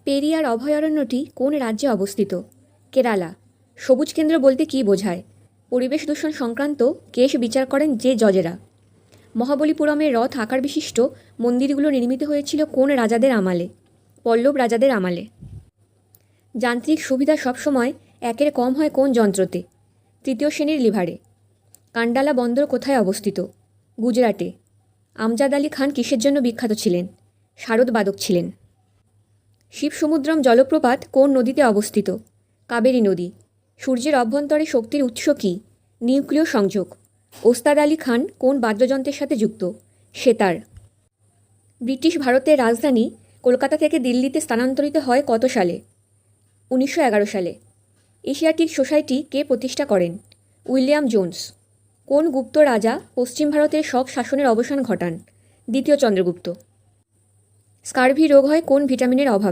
পেরিয়ার অভয়ারণ্যটি কোন রাজ্যে অবস্থিত? কেরালা। সবুজ কেন্দ্র বলতে কী বোঝায়? পরিবেশ দূষণ সংক্রান্ত কেস বিচার করেন যে জজেরা। মহাবলীপুরমের রথ আকার বিশিষ্ট মন্দিরগুলো নির্মিত হয়েছিল কোন রাজাদের আমলে? পল্লব রাজাদের আমলে। যান্ত্রিক সুবিধা সবসময় একের কম হয় কোন যন্ত্রতে? তৃতীয় শ্রেণীর লিভারে। কান্ডালা বন্দর কোথায় অবস্থিত? গুজরাটে। আমজাদ আলী খান কিসের জন্য বিখ্যাত ছিলেন? শারদবাদক ছিলেন। শিবসমুদ্রম জলপ্রপাত কোন নদীতে অবস্থিত? কাবেরী নদী। সূর্যের অভ্যন্তরে শক্তির উৎস কী? নিউক্লিয় সংযোগ। ওস্তাদ আলী খান কোন বাদ্যযন্ত্রের সাথে যুক্ত? সেতার। ব্রিটিশ ভারতের রাজধানী কলকাতা থেকে দিল্লিতে স্থানান্তরিত হয় কত সালে? 1911 সালে। এশিয়াটিক সোসাইটি কে প্রতিষ্ঠা করেন? William Jones. কোন গুপ্ত রাজা পশ্চিম ভারতের সব শাসনের অবসান ঘটান? দ্বিতীয় চন্দ্রগুপ্ত। স্কারভি রোগ হয় কোন ভিটামিনের অভাবে?